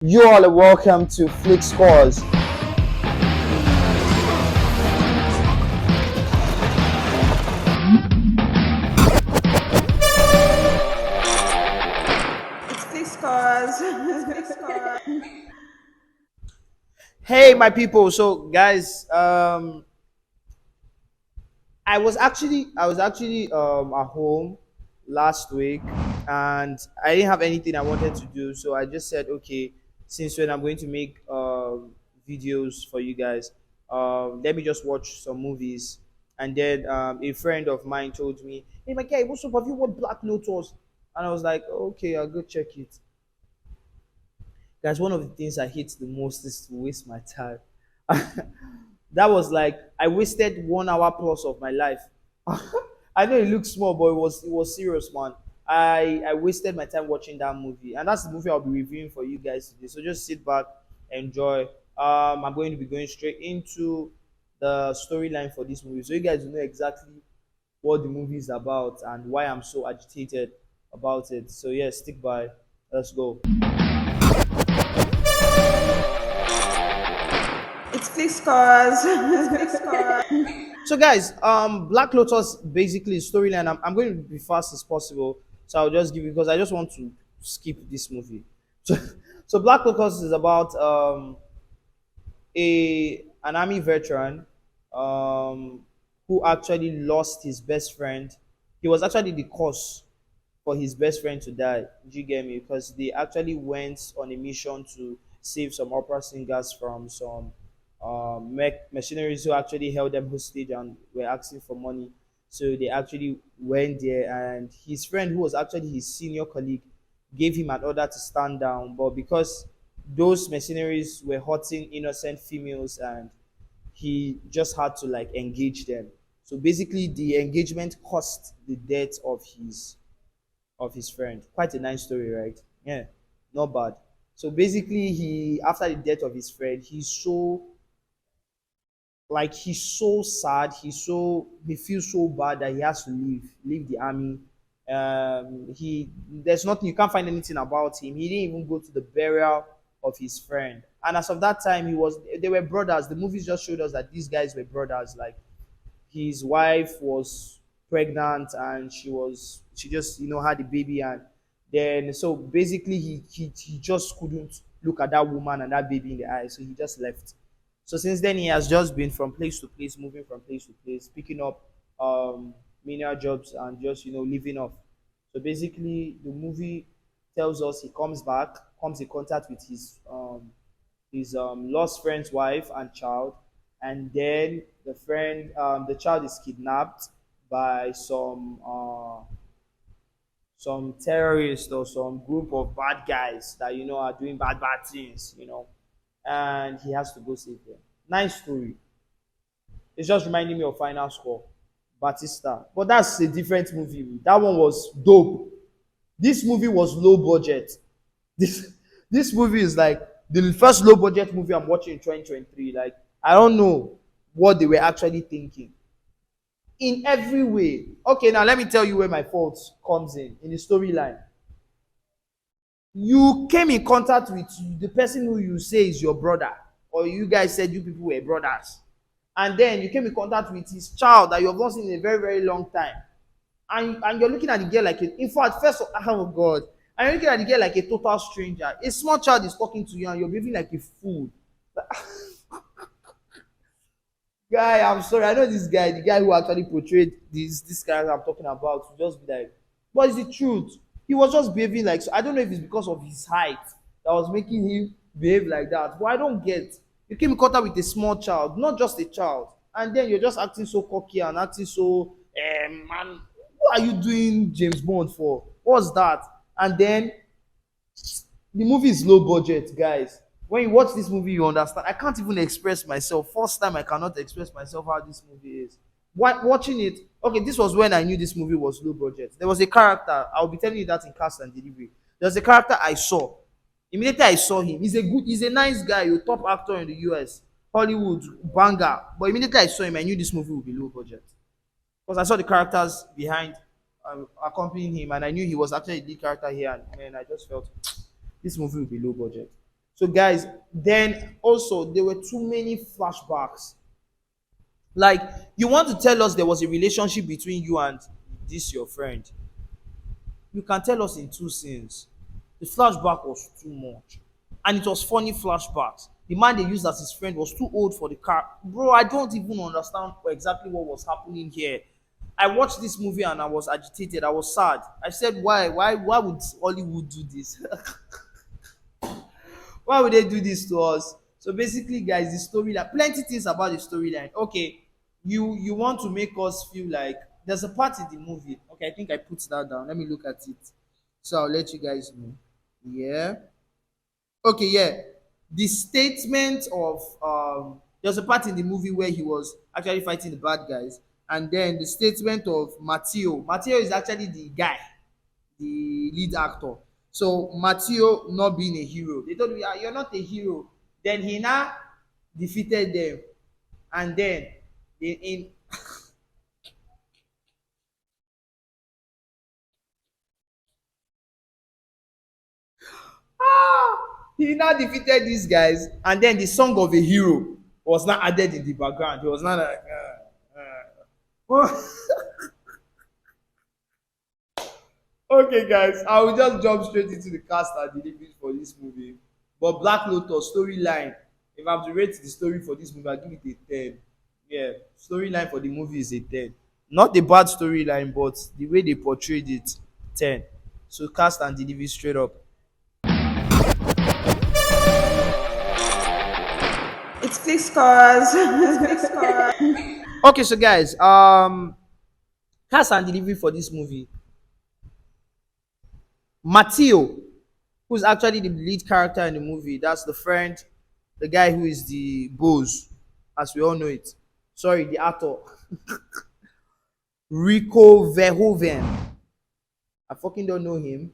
You all are welcome to Flick Scores. It's cause. Hey, my people. So, guys, I was actually at home last week, and I didn't have anything I wanted to do. So I just said, okay, since when I'm going to make videos for you guys, let me just watch some movies. And then a friend of mine told me, "Hey, my guy, what's up? Have you watched Black Lotus?" And I was like, "Okay, I'll go check it." Guys, one of the things I hate the most is to waste my time. That was like I wasted 1 hour plus of my life. I know it looks small, but it was serious, man. I wasted my time watching that movie, and that's the movie I'll be reviewing for you guys today. So just sit back, enjoy. I'm going to be going straight into the storyline for this movie, so you guys will know exactly what the movie is about and why I'm so agitated about it. So yeah, stick by. Let's go. It's cause. So guys, Black Lotus basically is storyline. I'm going to be fast as possible, so I'll just give you because I just want to skip this movie. So, so Black Lotus is about a an army veteran who actually lost his best friend. He was actually the cause for his best friend to die. Do you get me? Because they actually went on a mission to save some opera singers from some mercenaries who actually held them hostage and were asking for money. So they actually went there, and his friend, who was actually his senior colleague, gave him an order to stand down. But because those mercenaries were hurting innocent females, and he just had to like engage them. So basically, the engagement cost the death of his friend. Quite a nice story, right? Yeah, not bad. So basically, he after the death of his friend, he's so sad. He feels so bad that he has to leave the army. He There's nothing, you can't find anything about him. He didn't even go to the burial of his friend. And as of that time, they were brothers. The movies just showed us that these guys were brothers. Like his wife was pregnant, and she just had a baby. And then so basically he just couldn't look at that woman and that baby in the eye, so he just left. So since then he has just been from place to place, moving from place to place, picking up menial jobs and just living off. So basically the movie tells us he comes in contact with his lost friend's wife and child, and then the child is kidnapped by some terrorists or some group of bad guys that are doing bad things, and he has to go save them. Nice story. It's just reminding me of Final Score, Batista, but that's a different movie. That one was dope. This movie was low budget. This this movie is like the first low budget movie I'm watching in 2023. Like I don't know what they were actually thinking in every way. Okay, now let me tell you where my fault comes in the storyline. You came in contact with the person who you say is your brother, or you guys said you people were brothers, and then you came in contact with his child that you have not seen in a very very long time, and you're looking at the girl like in fact, first of oh god, and you're looking at the girl like a total stranger. A small child is talking to you and you're behaving like a fool. Guy, I'm sorry. I know this guy, the guy who actually portrayed this character I'm talking about, to just be like, but it's the truth. He was just behaving like, so I don't know if it's because of his height that was making him behave like that. But I don't get. You came in contact with a small child, not just a child, and then you're just acting so cocky and acting so, man, what are you doing James Bond for? What's that? And then the movie is low budget, guys. When you watch this movie, you understand. I can't even express myself. First time I cannot express myself how this movie is. Watching it, okay, this was when I knew this movie was low budget. There was a character, I'll be telling you that in cast and delivery. There's a character I saw. Immediately I saw him. He's a nice guy, a top actor in the US, Hollywood, banger. But immediately I saw him, I knew this movie would be low budget. Because I saw the characters behind accompanying him, and I knew he was actually the lead character here. And man, I just felt this movie will be low budget. So guys, then also there were too many flashbacks. Like, you want to tell us there was a relationship between you and this your friend. You can tell us in two scenes. The flashback was too much. And it was funny flashbacks. The man they used as his friend was too old for the car. Bro, I don't even understand exactly what was happening here. I watched this movie and I was agitated. I was sad. I said, why? Why would Hollywood do this? Why would they do this to us? So basically, guys, the storyline, plenty things about the storyline. Okay, you want to make us feel like there's a part in the movie. Okay, I think I put that down. Let me look at it. So I'll let you guys know. Yeah. Okay, yeah. The statement of there's a part in the movie where he was actually fighting the bad guys, and then the statement of Matteo. Matteo is actually the guy, the lead actor. So Matteo not being a hero, they told me, "Ah, you're not a hero." Then he now defeated them, and then in he now defeated these guys, and then the song of a hero was now added in the background. He was not like, okay, guys, I will just jump straight into the cast and deliveries for this movie. But Black Lotus storyline, if I'm to rate the story for this movie, I'll give it a 10. Yeah, storyline for the movie is a 10. Not a bad storyline, but the way they portrayed it, 10. So cast and delivery straight up. It's click scores. Okay, so guys, cast and delivery for this movie. Matteo, who's actually the lead character in the movie, that's the friend, the guy who is the boss, as we all know it. Sorry, the actor. Rico Verhoeven. I fucking don't know him.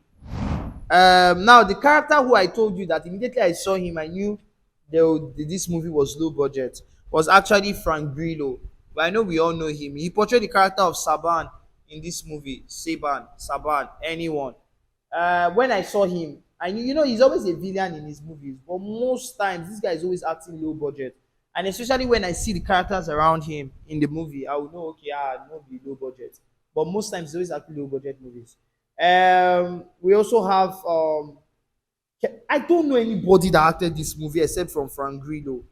Now the character who I told you that immediately I saw him, I knew this movie was low budget, was actually Frank Grillo. But I know we all know him. He portrayed the character of Saban in this movie. Saban, anyone. When I saw him, I knew, he's always a villain in his movies, but most times this guy is always acting low budget. And especially when I see the characters around him in the movie, I will know, okay, not be low budget. But most times he's always acting low budget movies. We also have I don't know anybody that acted this movie except from Frank Grillo.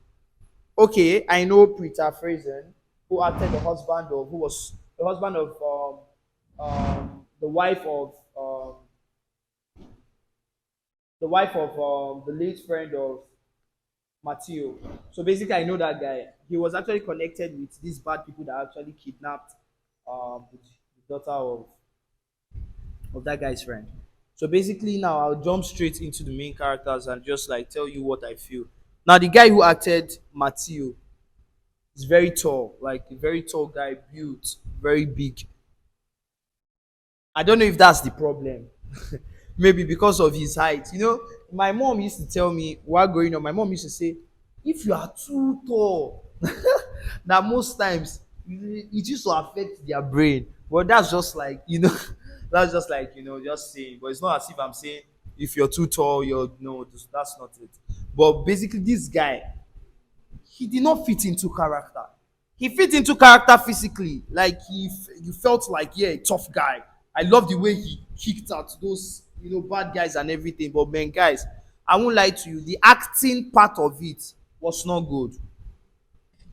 Okay, I know Peter Fraser, who acted who was the husband of the wife of the late friend of Matteo. So basically, I know that guy. He was actually connected with these bad people that actually kidnapped the daughter of that guy's friend. So basically, now I'll jump straight into the main characters and just like tell you what I feel. Now, the guy who acted Matteo is very tall, like a very tall guy, built, very big. I don't know if that's the problem. Maybe because of his height. My mom used to tell me while growing up, my mom used to say, if you are too tall, that most times it used to affect their brain. But that's just like, that's just like, just saying. But it's not as if I'm saying if you're too tall, you're no, that's not it. But basically, this guy, he did not fit into character. He fit into character physically. Like you felt like, yeah, a tough guy. I love the way he kicked out those bad guys and everything. But man, guys, I won't lie to you. The acting part of it was not good.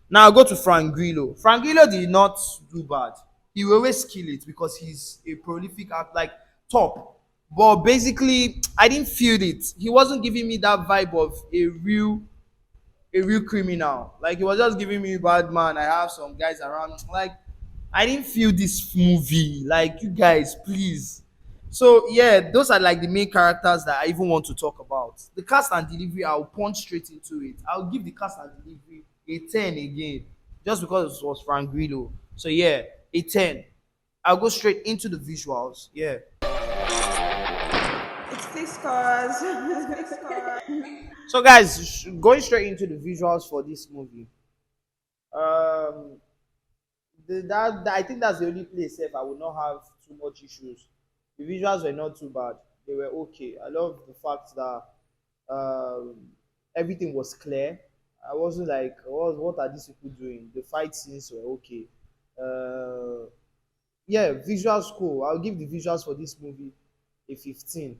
Now I'll go to Frank Grillo. Frank Grillo did not do bad. He will always kill it because he's a prolific act like top. But basically, I didn't feel it. He wasn't giving me that vibe of a real criminal. Like he was just giving me bad man. I have some guys around. Like I didn't feel this movie. Like you guys, please. So yeah, those are like the main characters that I even want to talk about. The cast and delivery, I'll punch straight into it. I'll give the cast and delivery a 10 again, just because it was Frank Grillo. So yeah, a 10. I'll go straight into the visuals. Yeah. It's click scores. So guys, going straight into the visuals for this movie. Um, I think that's the only place if I would not have too much issues. The visuals were not too bad. They were okay. I love the fact that um, Everything was clear. I wasn't like, what are these people doing? The fight scenes were okay. Uh, yeah, visuals cool. I'll give the visuals for this movie a 15.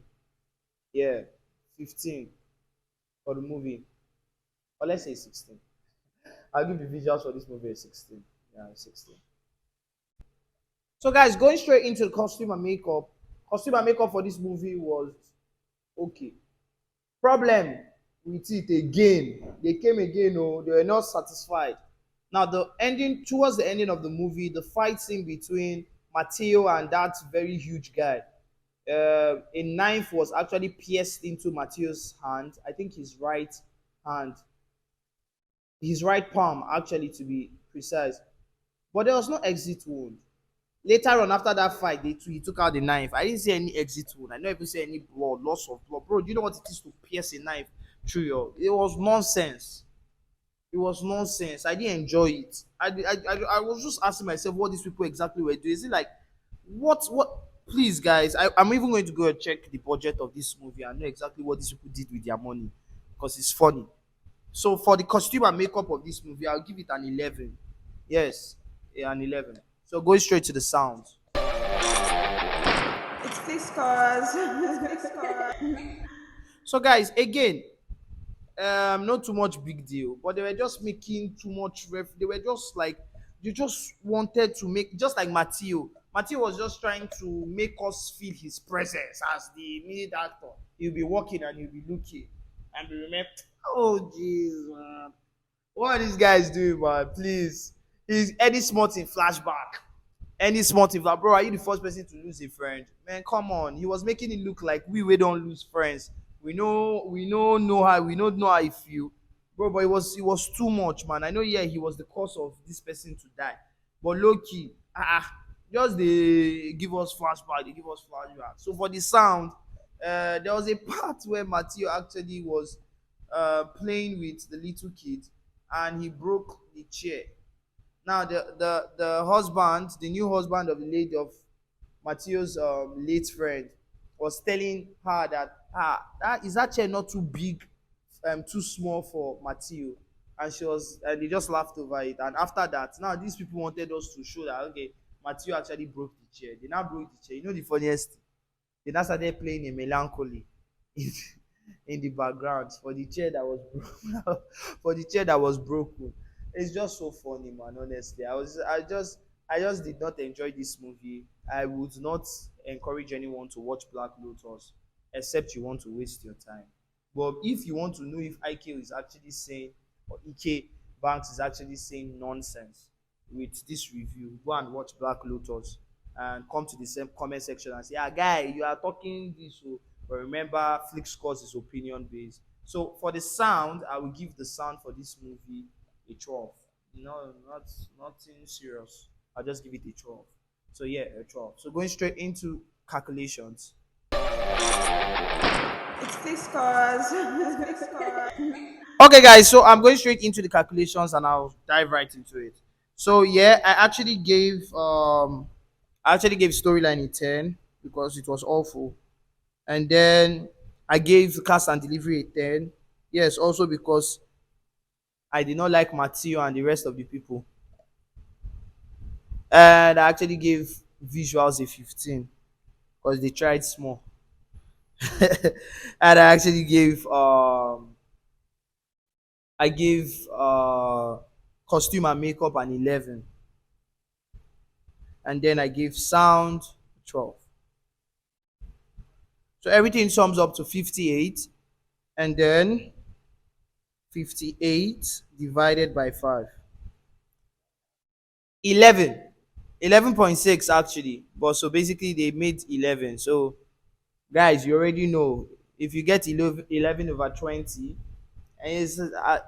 Yeah, 15 for the movie. Or let's say 16. I'll give the visuals for this movie a 16. Yeah, 16. So, guys, going straight into the costume and makeup. Costume and makeup for this movie was okay. Problem with it again. They came again, oh, they were not satisfied. Now, the ending, towards the ending of the movie, the fight scene between Matteo and that very huge guy, a knife was actually pierced into Matteo's hand. I think hand, his right palm, actually, to be precise. But there was no exit wound. Later on, after that fight, he took out the knife. I didn't see any exit wound. I didn't even see any blood, loss of blood. Bro, do you know what it is to pierce a knife through your? It was nonsense. It was nonsense. I didn't enjoy it. I was just asking myself what these people exactly were doing. Is it like, what? Please, guys, I'm even going to go and check the budget of this movie and know exactly what these people did with their money because it's funny. So for the costume and makeup of this movie, I'll give it an 11. Yes, yeah, an 11. So going straight to the sound. It's clicks cause. So guys, again, not too much big deal, but they were just making too much they were just like, they just wanted to make, just like Matteo was just trying to make us feel his presence as the lead actor. He'll be walking and he'll be looking and be remember, oh jeez, man, what are these guys doing, man? Please, is any small thing flashback, any small thing like, bro, are you the first person to lose a friend? Man, come on. He was making it look like we don't lose friends. We know how he feel. Bro, but it was too much, man. I know, yeah, he was the cause of this person to die. But low key, just they give us flashback, they give us flashback. So for the sound, there was a part where Matteo actually was playing with the little kid and he broke the chair. Now the husband, the new husband of the lady of Mattheo's late friend, was telling her that, that chair not too big, too small for Matteo, and they just laughed over it. And after that, now these people wanted us to show that, okay, Matteo actually broke the chair. They now broke the chair. You know the funniest? They now started playing a melancholy in, in the background for the chair that was broken. For the chair that was broken. It's just so funny, man. Honestly, I just did not enjoy this movie. I would not encourage anyone to watch Black Lotus, except you want to waste your time. But if you want to know if IK is actually saying, or EK Banks is actually saying nonsense with this review, go and watch Black Lotus and come to the same comment section and say, ah, guy, you are talking this. So, but remember, Flick scores is opinion based. So for the sound, I will give the sound for this movie a 12. No, nothing serious. I'll just give it a 12. So yeah, a 12. So going straight into calculations. It's clicks cause. Okay, guys. So I'm going straight into the calculations and I'll dive right into it. So yeah, I actually gave storyline a 10 because it was awful. And then I gave cast and delivery a 10. Yes, also because I did not like Matteo and the rest of the people. And I actually gave visuals a 15 because they tried small. And I gave costume and makeup an 11, and then I gave sound 12. So everything sums up to 58, and then 58 divided by 5. 11. 11.6 actually. But so basically they made 11. So guys, you already know, if you get 11 over 20, and it's a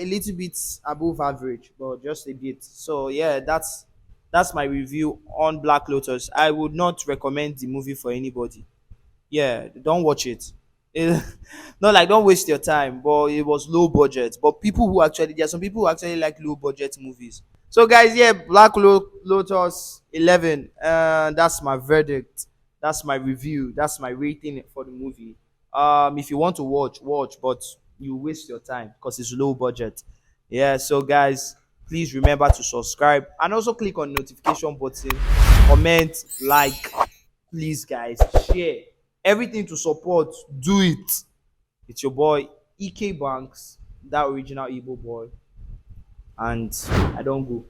little bit above average, but just a bit. So yeah, that's my review on Black Lotus. I would not recommend the movie for anybody. Yeah, don't watch it. Eh, not like, don't waste your time, but it was low budget. But there are some people who actually like low budget movies. So guys, yeah, Lotus 11. That's my verdict. That's my review. That's my rating for the movie. If you want to watch, but you waste your time because it's low budget. Yeah, so guys, please remember to subscribe and also click on notification button, comment, like, please guys, share everything to support. Do it. It's your boy EK Banks, that original Igbo boy, and I don't go.